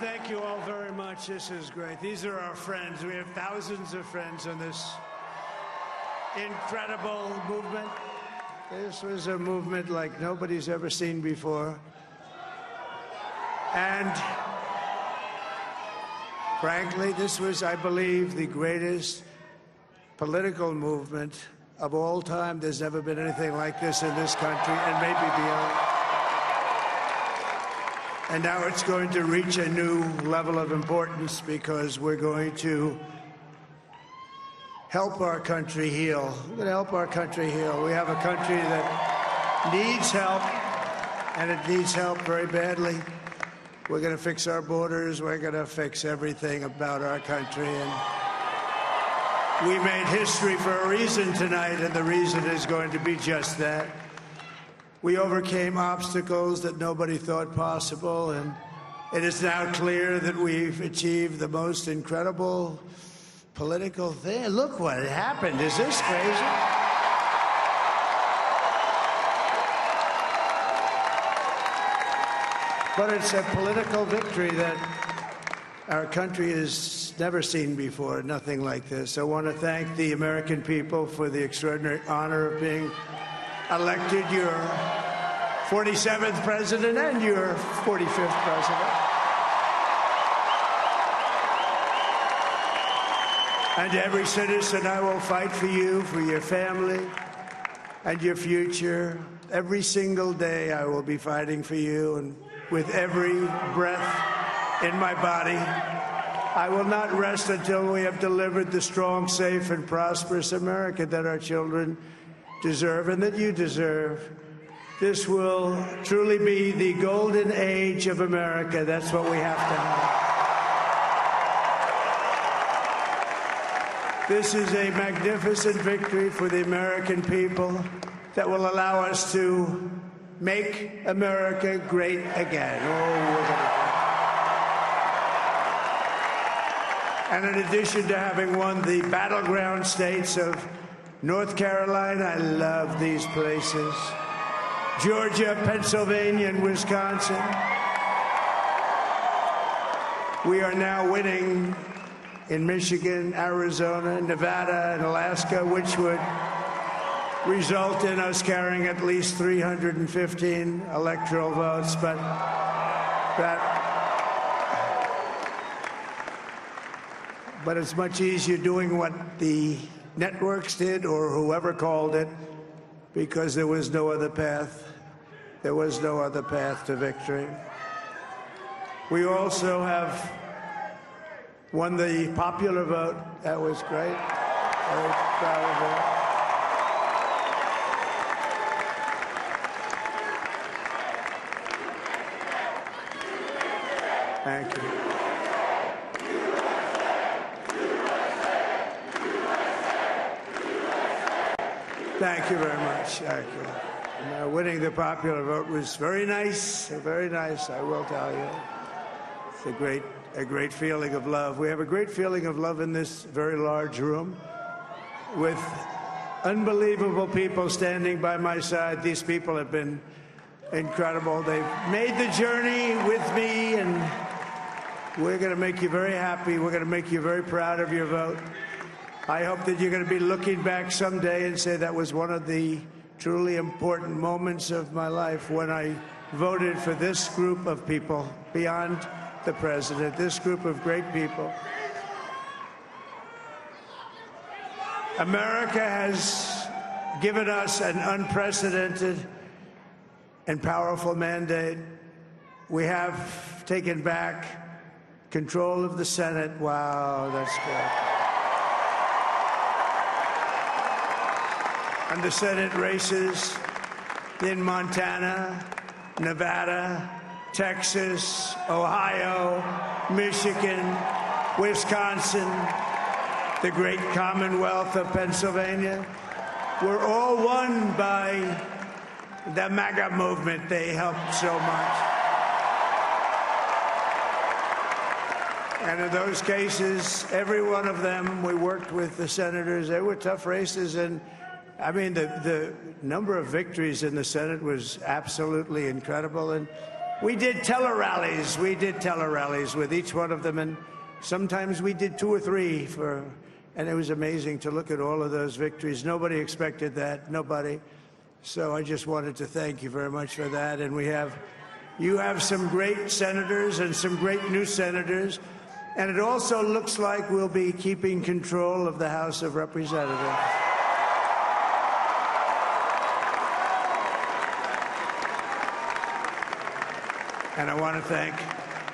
Thank you all very much. This is great. These are our friends. We have thousands of friends in this incredible movement. This was a movement like nobody's ever seen before. And frankly, this was, I believe, the greatest political movement of all time. There's never been anything like this in this country, and maybe beyond. And now it's going to reach a new level of importance because we're going to help our country heal. We're going to help our country heal. We have a country that needs help, and it needs help very badly. We're going to fix our borders. We're going to fix everything about our country. And we made history for a reason tonight, and the reason is going to be just that. We overcame obstacles that nobody thought possible, and it is now clear that we've achieved the most incredible political thing. Look what happened. Is this crazy? But it's a political victory that our country has never seen before, nothing like this. I want to thank the American people for the extraordinary honor of being elected your 47th president and your 45th president. And every citizen, I will fight for you, for your family, and your future. Every single day I will be fighting for you, and with every breath in my body, I will not rest until we have delivered the strong, safe, and prosperous America that our children deserve and that you deserve. This will truly be the golden age of America. That's what we have to have. This is a magnificent victory for the American people that will allow us to make America great again. And in addition to having won the battleground states of North Carolina, I love these places, Georgia, Pennsylvania, and Wisconsin, we are now winning in Michigan, Arizona, Nevada, and Alaska, which would result in us carrying at least 315 electoral votes. But it's much easier doing what the networks did or whoever called it, because there was no other path. There was no other path to victory. We also have won the popular vote. That was great. Very proud of that. Thank you. Thank you very much. Thank you. And, winning the popular vote was very nice, I will tell you. It's a great feeling of love. We have a great feeling of love in this very large room with unbelievable people standing by my side. These people have been incredible. They've made the journey with me, and we're going to make you very happy. We're going to make you very proud of your vote. I hope that you're going to be looking back someday and say that was one of the truly important moments of my life when I voted for this group of people beyond the president, this group of great people. America has given us an unprecedented and powerful mandate. We have taken back control of the Senate. Wow, that's good. And the Senate races in Montana, Nevada, Texas, Ohio, Michigan, Wisconsin, the great Commonwealth of Pennsylvania, were all won by the MAGA movement. They helped so much. And in those cases, every one of them, we worked with the senators. They were tough races, and I mean, the number of victories in the Senate was absolutely incredible. And We did tele-rallies. We did tele-rallies with each one of them, and sometimes we did 2 or 3 and it was amazing to look at all of those victories. Nobody expected that, nobody. So I just wanted to thank you very much for that. And you have some great senators and some great new senators. And it also looks like we'll be keeping control of the House of Representatives. And I want to thank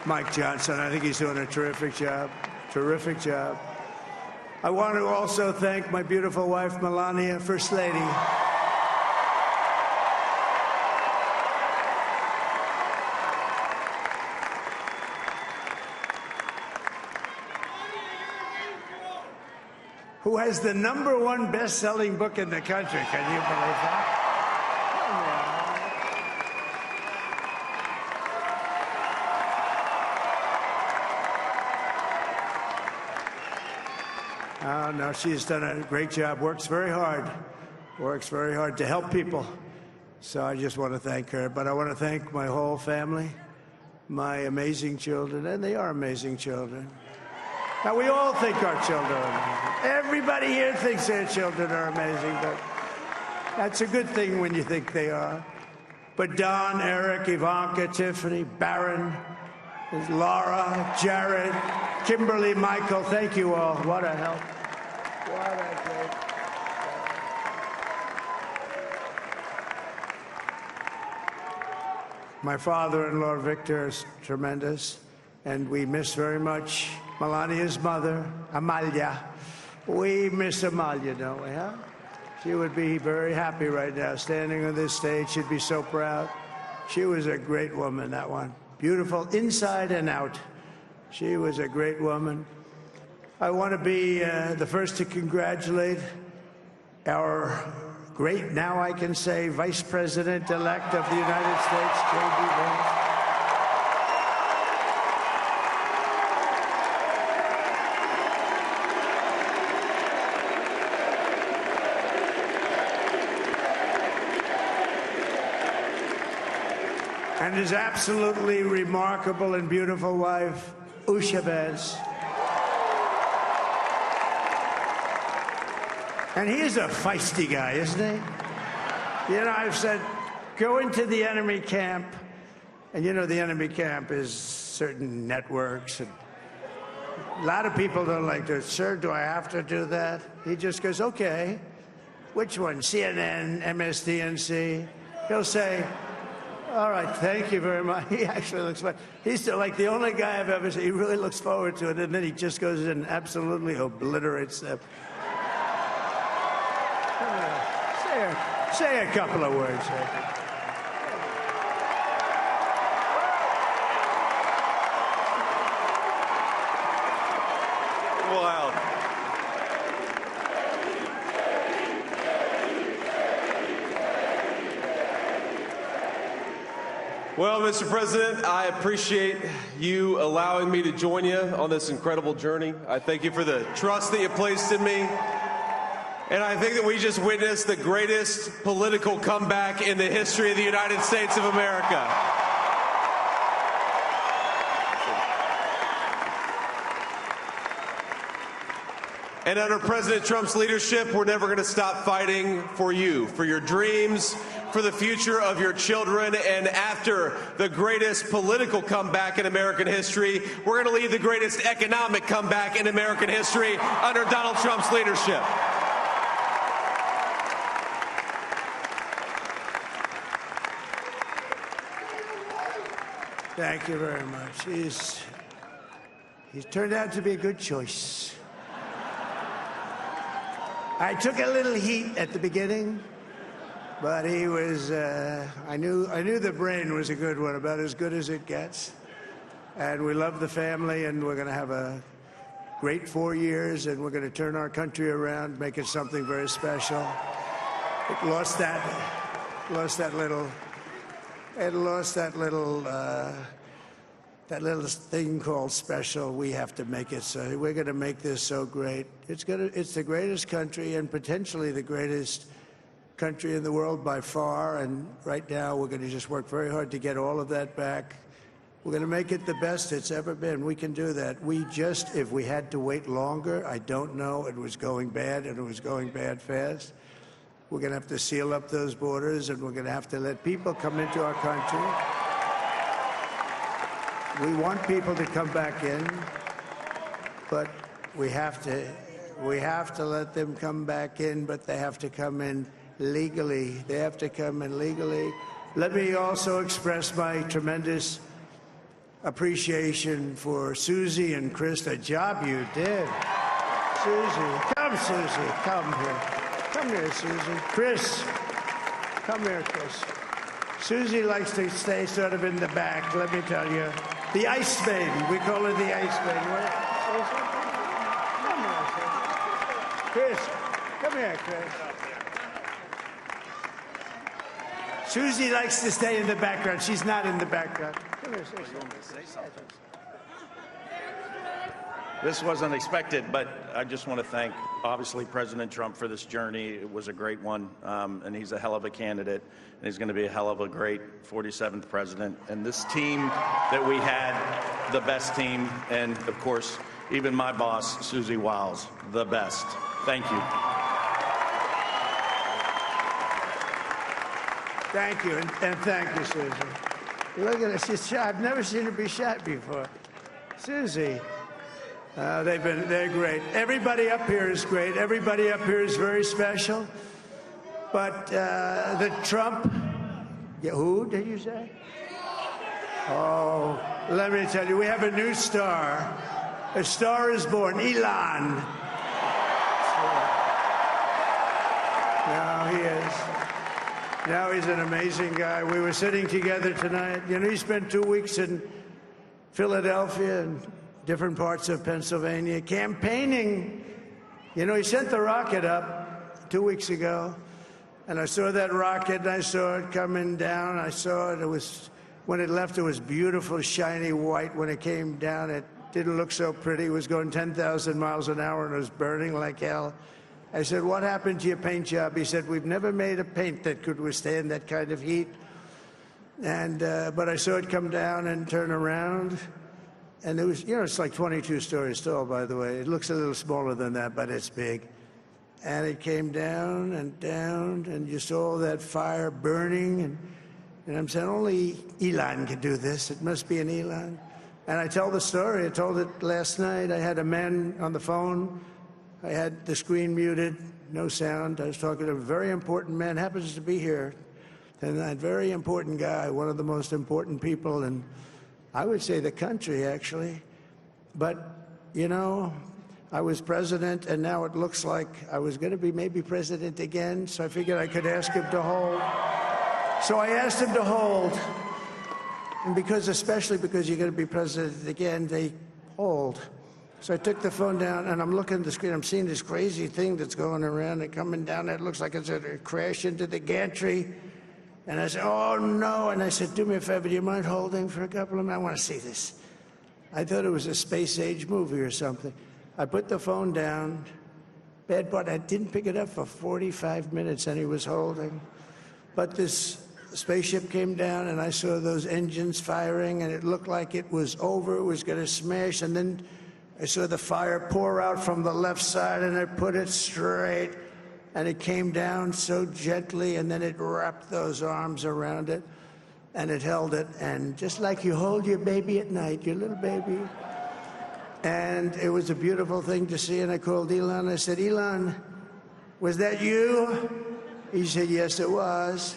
Mike Johnson. I think he's doing a terrific job. Terrific job. I want to also thank my beautiful wife, Melania, First Lady. Who has the #1 best-selling book in the country. Can you believe that? Oh, no, she's done a great job. Works very hard to help people. So I just want to thank her. But I want to thank my whole family, my amazing children, and they are amazing children. Now, we all think our children are amazing. Everybody here thinks their children are amazing, but that's a good thing when you think they are. But Don, Eric, Ivanka, Tiffany, Barron, Laura, Jared, Kimberly, Michael, thank you all. What a help. What a great help. My father-in-law, Victor, is tremendous, and we miss very much Melania's mother, Amalia. We miss Amalia, don't we, huh? She would be very happy right now, standing on this stage. She'd be so proud. She was a great woman, that one. Beautiful inside and out. She was a great woman. I want to be the first to congratulate our great, now I can say, Vice President-elect of the United States, JD Vance. And his absolutely remarkable and beautiful wife, Usha Vance. And he's a feisty guy, isn't he? You know, I've said, go into the enemy camp. And you know, the enemy camp is certain networks. And a lot of people don't like to, sir, do I have to do that? He just goes, okay. Which one? CNN, MSDNC? He'll say, all right, thank you very much. He actually looks fine. He's like the only guy I've ever seen. He really looks forward to it, and then he just goes in and absolutely obliterates them. Say a couple of words. Wow. Well, Mr. President, I appreciate you allowing me to join you on this incredible journey. I thank you for the trust that you placed in me. And I think that we just witnessed the greatest political comeback in the history of the United States of America. And under President Trump's leadership, we're never going to stop fighting for you, for your dreams, for the future of your children. And after the greatest political comeback in American history, we're going to lead the greatest economic comeback in American history under Donald Trump's leadership. Thank you very much. He's turned out to be a good choice. I took a little heat at the beginning, but he was, I knew the brain was a good one, about as good as it gets. And we love the family, and we're going to have a great 4 years, and we're going to turn our country around, make it something very special. It lost that little thing called special. We have to make it so. We're going to make this so great. It's the greatest country and potentially the greatest country in the world by far. And right now we're going to just work very hard to get all of that back. We're going to make it the best it's ever been. We can do that. If we had to wait longer, I don't know. It was going bad, and it was going bad fast. We're going to have to seal up those borders, and we're going to have to let people come into our country. We want people to come back in, but we have to let them come back in, but they have to come in legally. They have to come in legally. Let me also express my tremendous appreciation for Susie and Chris, the job you did. Susie, come here. Come here, Susie. Chris, come here, Chris. Susie likes to stay sort of in the back, let me tell you. The ice baby, we call her the ice baby. Come here, Chris. Come here, Chris. Susie likes to stay in the background. She's not in the background. Come here, Susie. This wasn't expected, but I just want to thank, obviously, President Trump for this journey. It was a great one, and he's a hell of a candidate, and he's going to be a hell of a great 47th president. And this team that we had, the best team, and, of course, even my boss, Susie Wiles, the best. Thank you. Thank you, and thank you, Susie. Look at her, she's shy. I've never seen her be shy before. Susie, they're great. Everybody up here is great. Everybody up here is very special. But the Trump, who did you say? Oh, let me tell you, we have a new star. A star is born, Elon. Now he is. Now he's an amazing guy. We were sitting together tonight. You know, he spent 2 weeks in Philadelphia and different parts of Pennsylvania campaigning. You know, he sent the rocket up 2 weeks ago, and I saw that rocket, and I saw it coming down. I saw it. It was, when it left, it was beautiful, shiny white. When it came down, it didn't look so pretty. It was going 10,000 miles an hour, and it was burning like hell. I said, what happened to your paint job? He said, we've never made a paint that could withstand that kind of heat. And but I saw it come down and turn around. And it was, you know, it's like 22 stories tall, by the way. It looks a little smaller than that, but it's big. And it came down, and you saw that fire burning. And I'm saying, only Elon could do this. It must be an Elon. And I tell the story. I told it last night. I had a man on the phone. I had the screen muted, no sound. I was talking to a very important man, happens to be here. And that very important guy, one of the most important people in, I would say, the country, actually. But, you know, I was president, and now it looks like I was going to be maybe president again, so I figured I could ask him to hold. So I asked him to hold. And especially because you're going to be president again, they hold. So I took the phone down, and I'm looking at the screen. I'm seeing this crazy thing that's going around and coming down. It looks like it's going to crash into the gantry. And I said, oh, no. And I said, do me a favor, do you mind holding for a couple of minutes? I want to see this. I thought it was a space-age movie or something. I put the phone down. Bad part, I didn't pick it up for 45 minutes, and he was holding. But this spaceship came down, and I saw those engines firing, and it looked like it was over. It was going to smash, and then I saw the fire pour out from the left side, and I put it straight, and it came down so gently, and then it wrapped those arms around it, and it held it, and just like you hold your baby at night, your little baby. And it was a beautiful thing to see, and I called Elon. I said, Elon, was that you? He said, yes, it was.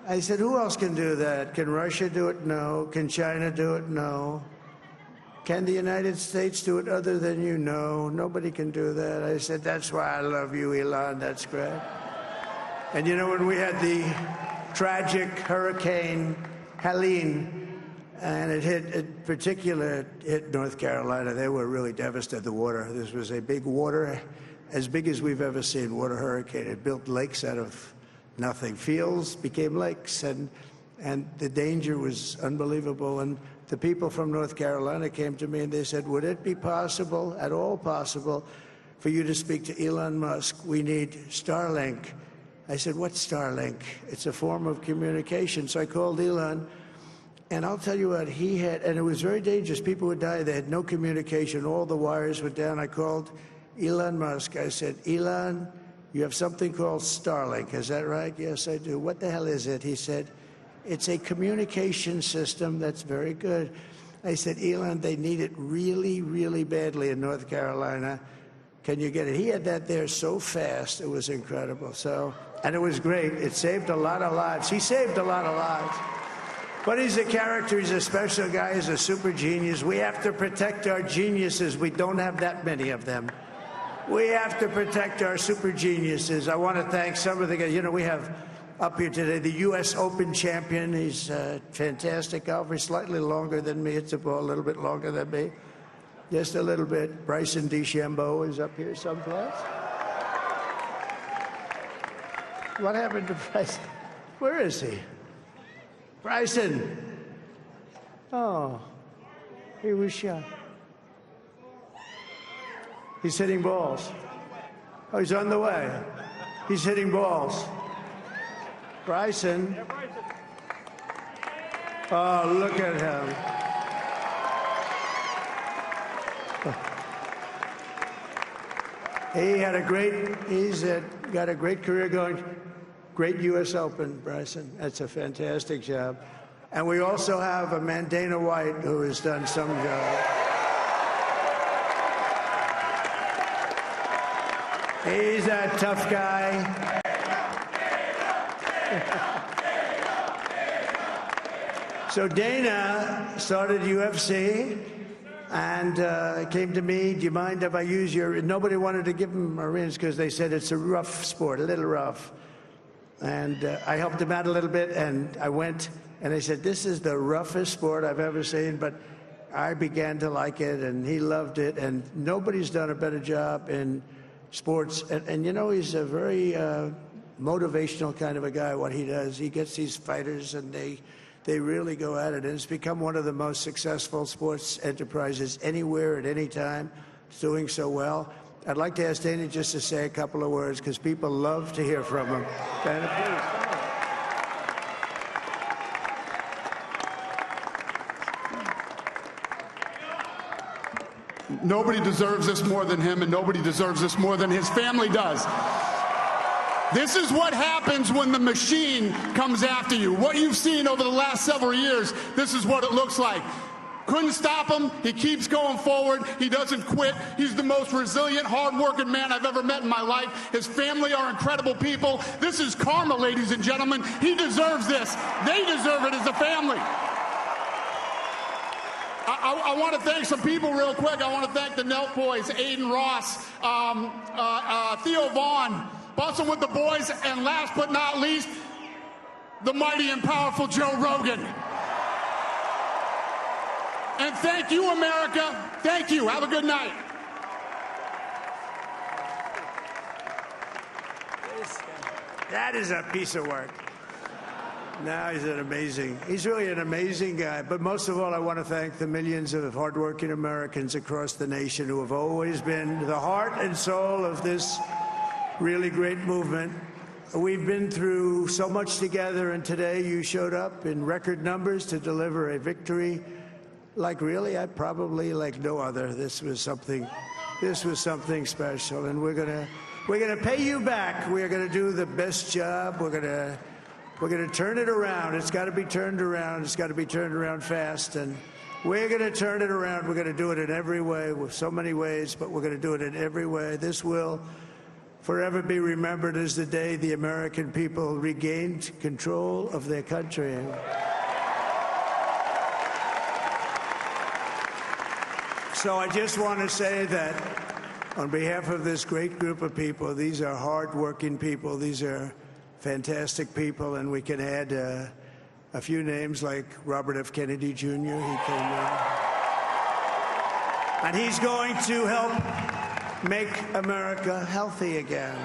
I said, who else can do that? Can Russia do it? No. Can China do it? No. Can the United States do it other than you? No, nobody can do that. I said, that's why I love you, Elon. That's great. And you know, when we had the tragic Hurricane Helene, and it hit North Carolina, they were really devastated, the water. This was a big water, as big as we've ever seen, water hurricane. It built lakes out of nothing. Fields became lakes, and the danger was unbelievable. And the people from North Carolina came to me and they said, would it be possible, at all possible, for you to speak to Elon Musk? We need Starlink. I said, what's Starlink? It's a form of communication. So I called Elon, And I'll tell you what, he had, and it was very dangerous. People would die. They had no communication. All the wires were down. I called Elon Musk. I said, Elon, you have something called Starlink. Is that right? Yes, I do. What the hell is it? He said, it's a communication system that's very good. I said, Elon, they need it really, really badly in North Carolina. Can you get it? He had that there so fast. It was incredible. So, and it was great. It saved a lot of lives. He saved a lot of lives. But he's a character. He's a special guy. He's a super genius. We have to protect our geniuses. We don't have that many of them. We have to protect our super geniuses. I want to thank some of the guys. You know, we have up here today the U.S. Open champion. He's a fantastic golfer. He's slightly longer than me. It's a ball a little bit longer than me. Just a little bit. Bryson DeChambeau is up here someplace. What happened to Bryson? Where is he? Bryson. Oh, he was shot. He's hitting balls. Oh, he's on the way. He's hitting balls. Bryson. Oh, look at him. He's got a great career going. Great U.S. Open, Bryson. That's a fantastic job. And we also have a man, Dana White, who has done some job. He's a tough guy. So Dana started UFC and came to me, do you mind if I use your... Nobody wanted to give him a rinse because they said it's a rough sport, a little rough. And I helped him out a little bit, and I went, and they said, this is the roughest sport I've ever seen, but I began to like it, and he loved it, and nobody's done a better job in sports. And you know, he's a very motivational kind of a guy, what he does. He gets these fighters, and they really go at it, and it's become one of the most successful sports enterprises anywhere at any time. It's doing so well. I'd like to ask Dana just to say a couple of words, because people love to hear from him. Dana, please. Nobody deserves this more than him, and nobody deserves this more than his family does. This is what happens when the machine comes after you. What you've seen over the last several years, this is what it looks like. Couldn't stop him. He keeps going forward. He doesn't quit. He's the most resilient, hard-working man I've ever met in my life. His family are incredible people. This is karma, ladies and gentlemen. He deserves this. They deserve it as a family. I want to thank some people real quick. I want to thank the Nelk boys, Aiden Ross, Theo Vaughn, busting with the boys, and last but not least, the mighty and powerful Joe Rogan. And thank you, America. Thank you. Have a good night. That is a piece of work. Now he's really an amazing guy. But most of all, I want to thank the millions of hardworking Americans across the nation who have always been the heart and soul of this really great movement. We've been through so much together, and today you showed up in record numbers to deliver a victory like like no other. This was something special, and we're gonna pay you back. We're gonna do the best job. We're gonna turn it around. It's got to be turned around. It's got to be turned around fast, and we're gonna turn it around. We're gonna do it in every way, with so many ways, but we're gonna do it in every way. This will forever be remembered as the day the American people regained control of their country. So I just want to say that on behalf of this great group of people, these are hard-working people. These are fantastic people, and we can add a few names like Robert F. Kennedy Jr. He came in. And he's going to help make America healthy again.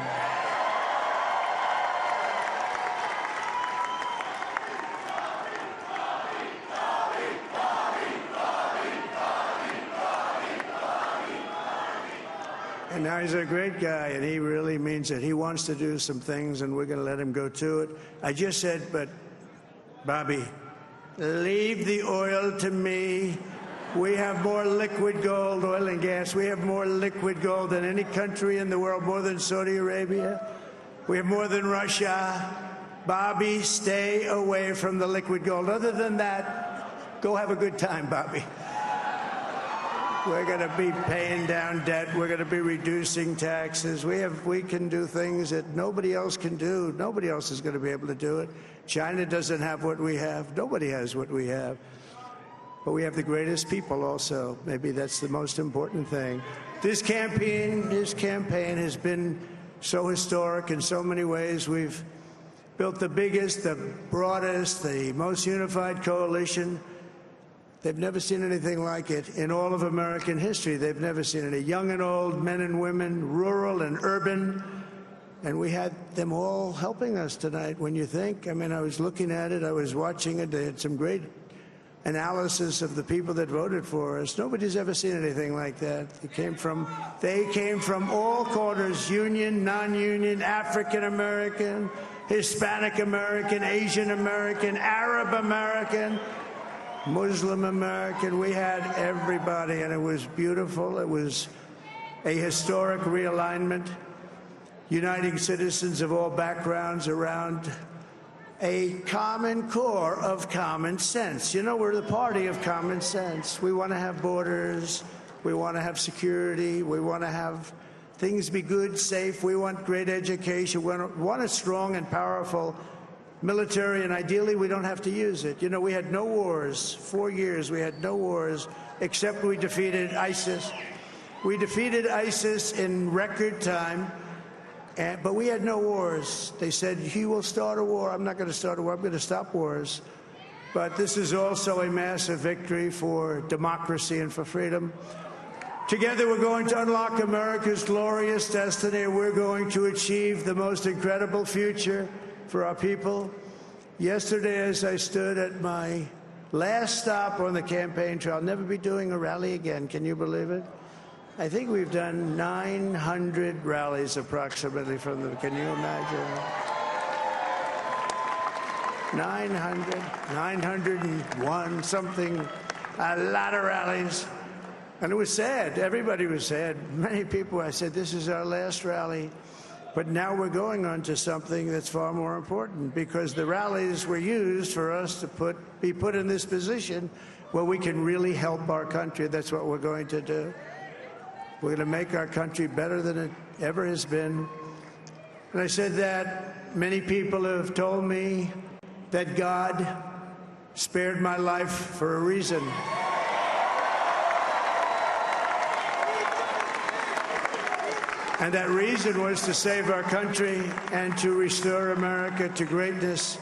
And now he's a great guy, and he really means it. He wants to do some things, and we're going to let him go to it. I just said, but, Bobby, Leave the oil to me. We have more liquid gold, oil and gas. We have more liquid gold than any country in the world, more than Saudi Arabia. We have more than Russia. Bobby, stay away from the liquid gold. Other than that, go have a good time, Bobby. We're going to be paying down debt. We're going to be reducing taxes. We can do things that nobody else can do. Nobody else is going to be able to do it. China doesn't have what we have. Nobody has what we have. But we have the greatest people also. Maybe that's the most important thing. This campaign has been so historic in so many ways. We've built the biggest, the broadest, the most unified coalition. They've never seen anything like it in all of American history. They've never seen it. Young and old, men and women, rural and urban. And we had them all helping us tonight. When you think, I mean, I was looking at it, I was watching it. They had some great analysis of the people that voted for us. Nobody's ever seen anything like that. They came from all corners, union, non-union, African American, Hispanic American, Asian American, Arab American, Muslim American. We had everybody, and it was beautiful. It was a historic realignment, uniting citizens of all backgrounds around a common core of common sense. You know, we're the party of common sense. We want to have borders. We want to have security. We want to have things be good, safe. We want great education. We want a strong and powerful military, and ideally we don't have to use it. You know, we had no wars. 4 years we had no wars, except we defeated ISIS. We defeated ISIS in record time. But we had no wars. They said, he will start a war. I'm not going to start a war. I'm going to stop wars. But this is also a massive victory for democracy and for freedom. Together, we're going to unlock America's glorious destiny. We're going to achieve the most incredible future for our people. Yesterday, as I stood at my last stop on the campaign trail, I'll never be doing a rally again. Can you believe it? I think we've done 900 rallies approximately from them. Can you imagine? 901 something, a lot of rallies. And it was sad. Everybody was sad. Many people, I said, this is our last rally. But now we're going on to something that's far more important, because the rallies were used for us to be put in this position where we can really help our country. That's what we're going to do. We're going to make our country better than it ever has been. And I said that many people have told me that God spared my life for a reason. And that reason was to save our country and to restore America to greatness.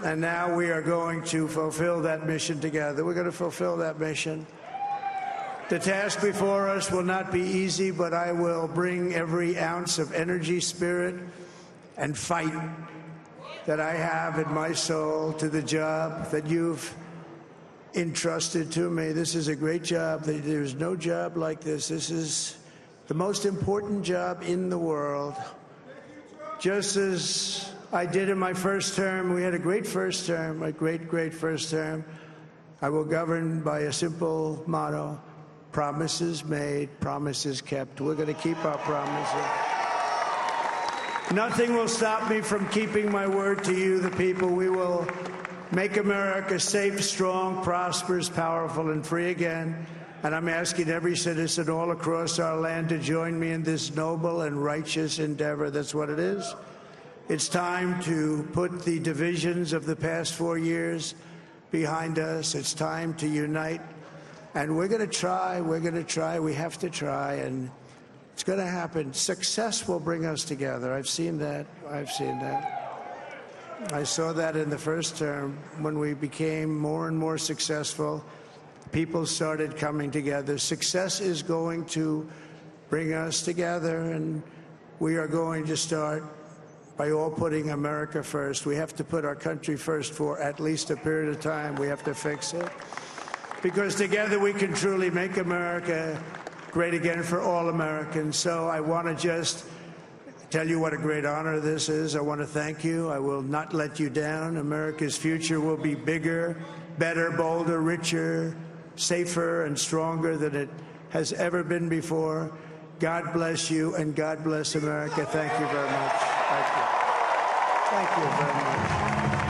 And now we are going to fulfill that mission together. We're going to fulfill that mission. The task before us will not be easy, but I will bring every ounce of energy, spirit, and fight that I have in my soul to the job that you've entrusted to me. This is a great job. There's no job like this. This is the most important job in the world. Just as I did in my first term, we had a great first term, a great first term. I will govern by a simple motto: promises made, promises kept. We're going to keep our promises. Nothing will stop me from keeping my word to you, the people. We will make America safe, strong, prosperous, powerful, and free again. And I'm asking every citizen all across our land to join me in this noble and righteous endeavor. That's what it is. It's time to put the divisions of the past 4 years behind us. It's time to unite. And we're going to try, we have to try, and it's going to happen. Success will bring us together. I've seen that. I saw that in the first term. When we became more and more successful, people started coming together. Success is going to bring us together, and we are going to start by all putting America first. We have to put our country first for at least a period of time. We have to fix it. Because together we can truly make America great again for all Americans. So I want to just tell you what a great honor this is. I want to thank you. I will not let you down. America's future will be bigger, better, bolder, richer, safer, and stronger than it has ever been before. God bless you, and God bless America. Thank you very much. Thank you. Thank you very much.